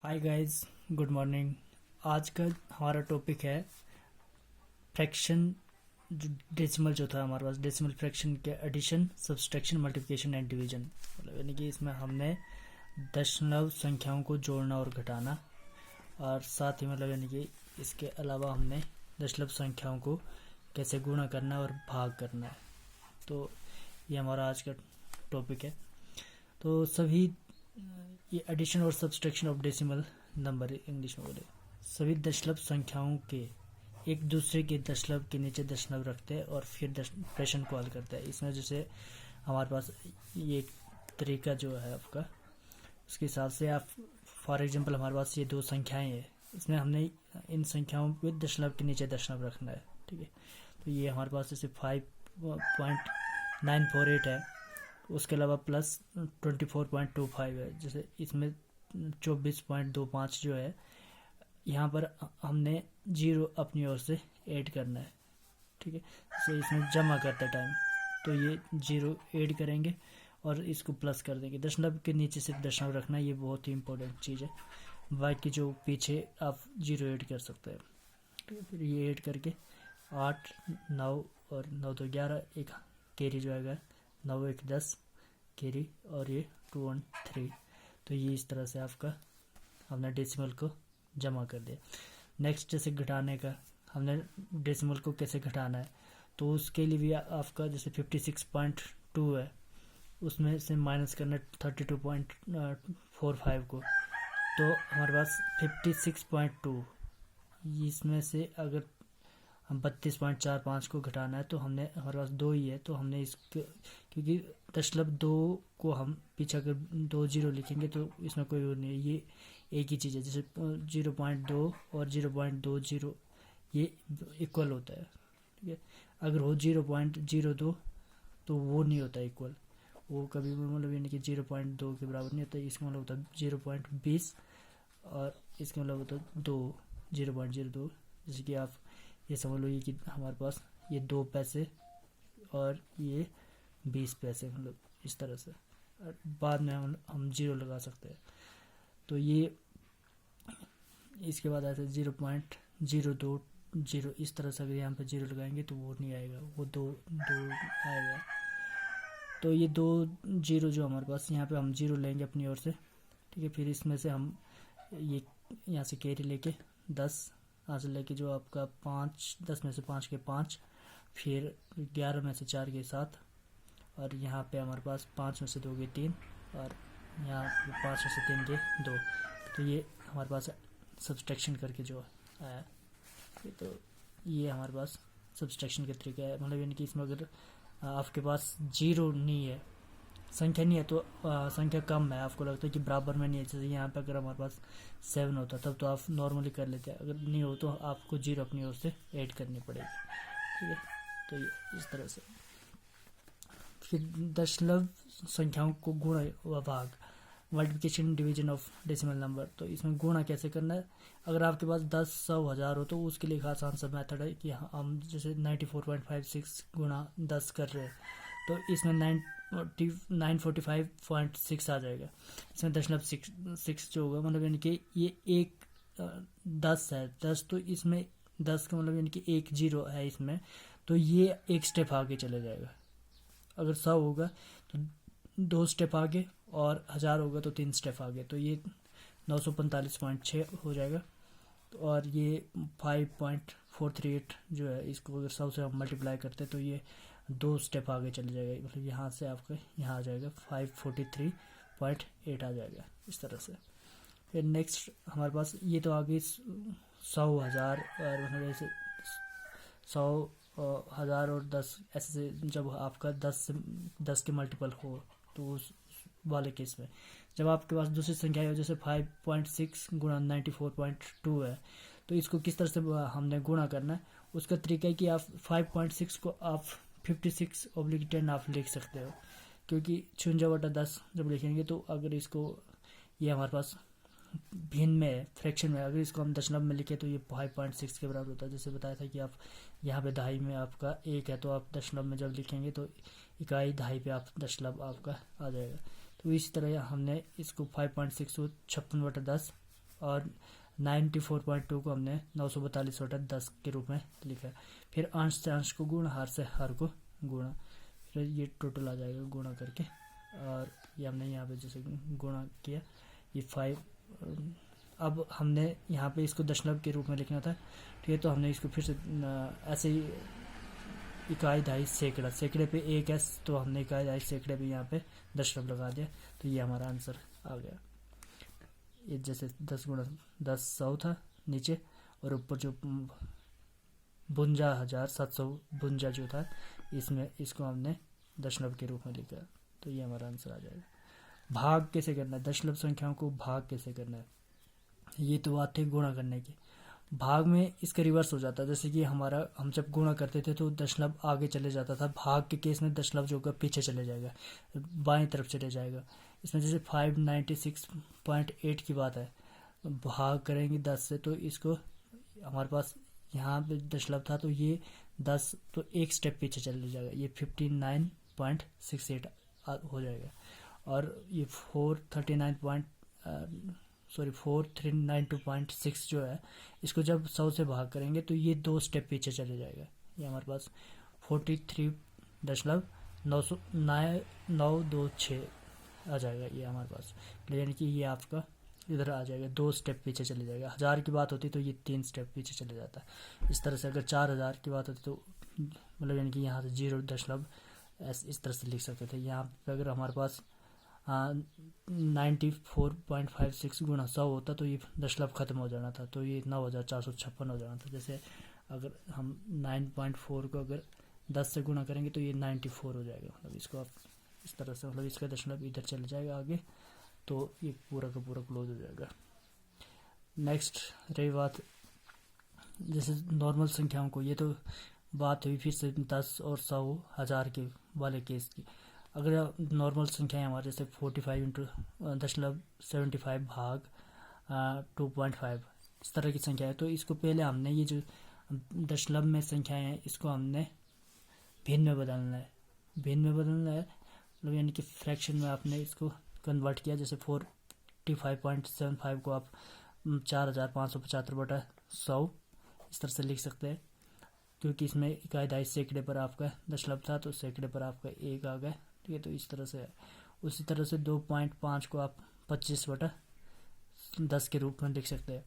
Hi guys, good morning. आज का हमारा टॉपिक है फ्रैक्शन। जो डेसिमल जो था हमारे पास, डेसिमल फ्रैक्शन के addition, subtraction, multiplication and division. मतलब यानी कि इसमें हमने दशमलव संख्याओं को जोड़ना और घटाना, और साथ ही मतलब यानी कि इसके अलावा हमने दशमलव संख्याओं को कैसे गुणा करना और भाग करना है। तो ये हमारा आज का टॉपिक है। तो सभी ये एडिशन और subtraction of decimal number English में बोले, सभी दशमलव संख्याओं के एक दूसरे के दशमलव के नीचे दशमलव रखते हैं और फिर फ्रैक्शन कॉल करते हैं। इसमें जैसे हमारे पास ये तरीका जो है आपका, उसके हिसाब से आप फॉर एग्जांपल हमारे पास ये दो संख्याएं हैं, इसमें हमने इन संख्याओं के दशमलव के नीचे दशमलव रखना है। ठीक है, तो ये हमारे पास जैसे 5.948 है, उसके अलावा प्लस 24.25 है। जैसे इसमें 24.25 जो है, यहाँ पर हमने जीरो अपनी ओर से ऐड करना है। ठीक है, जैसे इसमें जमा करते टाइम तो ये जीरो ऐड करेंगे और इसको प्लस कर देंगे। दशमलव के नीचे सिर्फ दशमलव रखना, ये बहुत ही इंपॉर्टेंट चीज़ है। बाकी जो पीछे आप जीरो ऐड कर सकते हैं। ठीक है, फिर ये ऐड करके 8, 9 और 9 तो 11, एक कैरी जो आएगा 9 1 10 कैरी, और ये 2 1 3। तो ये इस तरह से आपका हमने डेसिमल को जमा कर दिया। नेक्स्ट जैसे घटाने का, हमने डेसिमल को कैसे घटाना है, तो उसके लिए भी आपका जैसे 56.2 है, उसमें से माइनस करना 32.45 को, तो हमारे पास 56.2, इसमें से अगर हम 32.45 को घटाना है तो हमने, हमारे पास दो ही है तो हमने इसको, क्योंकि दशमलव दो को हम पीछे अगर 2 जीरो लिखेंगे तो इसमें कोई वो नहीं है, ये एक ही चीज़ है। जैसे 0.2 और 0.20 ये इक्वल होता है। ठीक है, अगर हो 0.02 तो वो नहीं होता इक्वल, वो कभी भी मतलब यानी कि 0.2 के बराबर नहीं होता। इसका मतलब होता है 0.20 और इसका मतलब होता है 0.02। जैसे कि आप ये समझ लो ये कि हमारे पास ये 2 पैसे और ये 20 पैसे, मतलब इस तरह से। और बाद में हम जीरो लगा सकते हैं। तो ये इसके बाद ऐसे 0.020, इस तरह से अगर यहाँ पे जीरो लगाएंगे तो वो नहीं आएगा, वो दो आएगा। तो ये 2 जीरो जो हमारे पास, यहाँ पे हम जीरो लेंगे अपनी ओर से। ठीक है, फिर इसमें से हम ये यहाँ से कैरी लेके 10 यहाँ से लेके जो आपका 5, 10 में से 5 के 5, फिर 11 में से 4 के 7, और यहाँ पे हमारे पास 5 में से 2 के 3, और यहाँ 5 में से 3 के 2। तो ये हमारे पास सब्सट्रैक्शन करके जो आया, तो ये हमारे पास सब्सट्रैक्शन का तरीका है। मतलब यानी कि इसमें अगर आपके पास जीरो नहीं है, संख्या नहीं है, तो संख्या कम है, आपको लगता है कि बराबर में नहीं है। जैसे यहाँ पे अगर हमारे पास 7 होता तब तो आप नॉर्मली कर लेते हैं, अगर नहीं हो तो आपको जीरो अपनी ओर से ऐड करनी पड़ेगी। ठीक है, तो ये इस तरह से। फिर दशमलव संख्याओं को गुणा व भाग, multiplication division of decimal number. तो इसमें गुणा कैसे करना है, अगर आपके पास 10, 100, 1000 हो तो उसके लिए एक आसान सा मेथड है कि हम जैसे 94.56 गुणा 10 कर रहे हैं, तो इसमें 945.6 आ जाएगा। इसमें दशमलव 6 जो होगा, मतलब यानी कि ये एक 10 है, 10 तो इसमें 10 का मतलब यानी कि एक जीरो है इसमें, तो ये एक स्टेप आगे चले जाएगा। अगर 100 होगा तो 2 स्टेप आगे, और 1000 होगा तो 3 स्टेप आगे, तो ये 945.6 हो जाएगा। और ये 5.438 जो है, इसको अगर 100 से हम मल्टीप्लाई करते हैं तो ये 2 स्टेप आगे चले जाएगा, मतलब यहाँ से आपका यहाँ आ जाएगा 543.8 आ जाएगा, इस तरह से। फिर नेक्स्ट हमारे पास ये तो आगे 100, 1000 और मतलब ऐसे 100, 1000 और 10, ऐसे जब आपका 10 के मल्टीपल हो तो उस वाले केस में, जब आपके पास दूसरी संख्या है जैसे 5.6 गुणा 94.2 है, तो इसको किस तरह से हमने गुणा करना है, उसका तरीका है कि आप 5.6 को आप 56/10 आप लिख सकते हो, क्योंकि 56/10 जब लिखेंगे तो अगर इसको, ये हमारे पास भिन्न में है, फ्रैक्शन में, अगर इसको हम दशमलव में लिखे तो ये 5.6 के बराबर होता है। जैसे बताया था कि आप यहाँ पे दहाई में आपका 1 है, तो आप दशमलव में जब लिखेंगे तो इकाई दहाई पे आप दशमलव आपका आ जाएगा। तो इस तरह हमने इसको 5.6 को 56/10 और 94.2 को हमने 942/10 के रूप में लिखा। फिर अंश से अंश को गुणा, हर से हर को गुणा, फिर ये टोटल आ जाएगा गुणा करके। और ये हमने यहाँ पे जैसे गुणा किया, ये 5। अब हमने यहाँ पे इसको दशमलव के रूप में लिखना था, ठीक है। तो हमने इसको फिर से ऐसे ही इकाई दहाई सैकड़ा, सैकड़े पे 1 है तो हमने इकाई दहाई सैकड़े पे यहाँ पे दशमलव लगा दिया, तो ये हमारा आंसर आ गया। ये जैसे 10 गुणा 10 100 था नीचे, और ऊपर जो 52,752 जो था, इसमें इसको हमने दशमलव के रूप में लिखा, तो ये हमारा आंसर आ जाएगा। भाग कैसे करना है, दशमलव संख्याओं को भाग कैसे करना है, ये तो बात थी गुणा करने की। भाग में इसका रिवर्स हो जाता है, जैसे कि हम जब गुणा करते थे तो दशमलव आगे चले जाता था, भाग के केस में दशमलव जो होगा पीछे चले जाएगा, बाएं तरफ चले जाएगा। इसमें जैसे 596.8 की बात है, भाग करेंगे 10 से, तो इसको हमारे पास यहाँ पे दशमलव था, तो ये 10 तो एक स्टेप पीछे चले जाएगा, ये 59.68 हो जाएगा। और ये 439.6 जो है, इसको जब 100 से भाग करेंगे तो ये 2 स्टेप पीछे चले जाएगा, ये हमारे पास 43.926 आ जाएगा, ये हमारे पास, यानी कि ये आपका इधर आ जाएगा, 2 स्टेप पीछे चले जाएगा। 1000 की बात होती तो ये 3 स्टेप पीछे चले जाता है। इस तरह से अगर 4000 की बात होती तो मतलब यानी कि यहाँ से 0 दशमलव इस तरह से लिख सकते थे। यहाँ पे अगर हमारे पास 94.56 गुणा 100 होता तो ये दशमलव खत्म हो जाना था, तो ये 9456 हो जाना था। जैसे अगर हम 9.4 को अगर 10 से गुणा करेंगे तो ये 94 हो जाएगा, मतलब इसको आप इस तरह से, मतलब इसका दशमलव इधर चले जाएगा आगे, तो ये पूरा का पूरा क्लोज हो जाएगा। नेक्स्ट रही बात जैसे नॉर्मल संख्याओं को, ये तो बात हुई फिर से 10 और 100 1000 के वाले केस की। अगर नॉर्मल संख्याएं हमारे जैसे 45 इंटू 0.75 भाग 2.5 इस तरह की संख्या है, तो इसको पहले हमने ये जो दशमलव में संख्याएं हैं इसको हमने भिन्न में बदलना है, मतलब यानी कि फ्रैक्शन में आपने इसको कन्वर्ट किया। जैसे 45.75 को आप 4575/100 इस तरह से लिख सकते हैं, क्योंकि इसमें इकाई दहाई सैकड़े पर आपका दशमलव था तो सैकड़े पर आपका 1 आ गया, ठीक है। तो इस तरह से है। उसी तरह से 2.5 को आप 25/10 के रूप में लिख सकते हैं।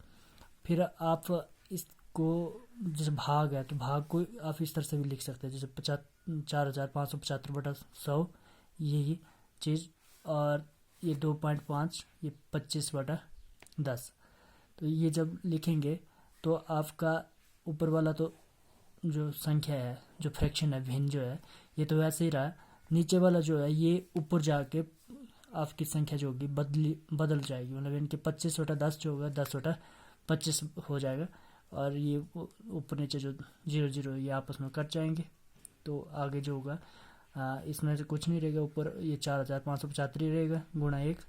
फिर आप इसको जैसे भाग है तो भाग को आप इस तरह से भी लिख सकते हैं, जैसे 4575/100 यही चीज़, और ये 2.5 ये 25/10। तो ये जब लिखेंगे तो आपका ऊपर वाला तो जो संख्या है, जो फ्रैक्शन है, भिन्न जो है, ये तो वैसे ही रहा। नीचे वाला जो है ये ऊपर जाके आपकी संख्या जो होगी बदल जाएगी, मतलब इनके 25/10 जो होगा 10/25 हो जाएगा, और ये ऊपर नीचे जो 0 ये आपस में कट जाएंगे, तो आगे जो होगा इसमें से कुछ नहीं रहेगा। ऊपर ये 4575 रहेगा गुणा 1,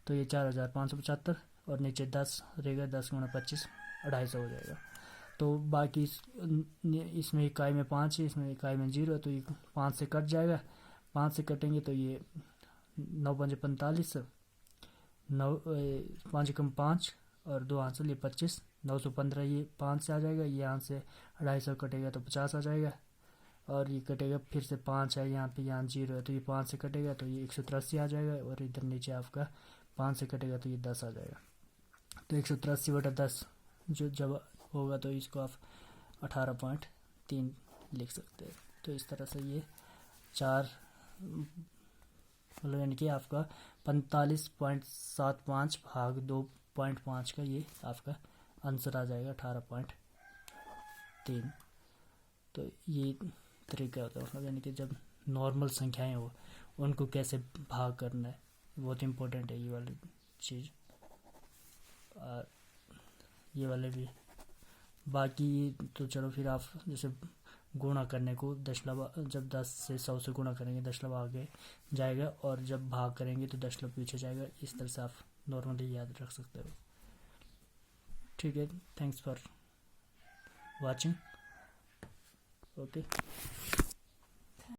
तो ये 4575, और नीचे 10 रहेगा, 10 गुणा 25 250 हो जाएगा। तो बाकी इसमें इकाई में 5 है, इसमें इकाई में 0 है, तो ये 5 से कट जाएगा। 5 से कटेंगे तो ये 9×5 = 45, 9 5 × 5 और 2 हासिल ये 25, 915 ये 5 से आ जाएगा, ये यहाँ से 250 कटेगा तो 50 आ जाएगा, और ये कटेगा फिर से 5 है यहाँ पे, यहाँ 0 है तो ये 5 से कटेगा तो ये 183 आ जाएगा, और इधर नीचे आपका 5 से कटेगा तो ये 10 आ जाएगा। तो 183/10 जो जब होगा तो इसको आप 18.3 लिख सकते हैं। तो इस तरह से ये 4 मतलब यानी कि आपका 45.75 भाग 2.5 का ये आपका आंसर आ जाएगा 18.3। तो ये तरीका होता है, मतलब यानी कि जब नॉर्मल संख्याएं हो उनको कैसे भाग करना है, बहुत इम्पोर्टेंट है ये वाली चीज़। और ये वाले भी बाकी तो चलो, फिर आप जैसे गुणा करने को दशमलव जब 10 से 100 से गुणा करेंगे दशमलव आगे जाएगा, और जब भाग करेंगे तो दशमलव पीछे जाएगा। इस तरह से आप नॉर्मली याद रख सकते हो, ठीक है। Thanks for watching, okay.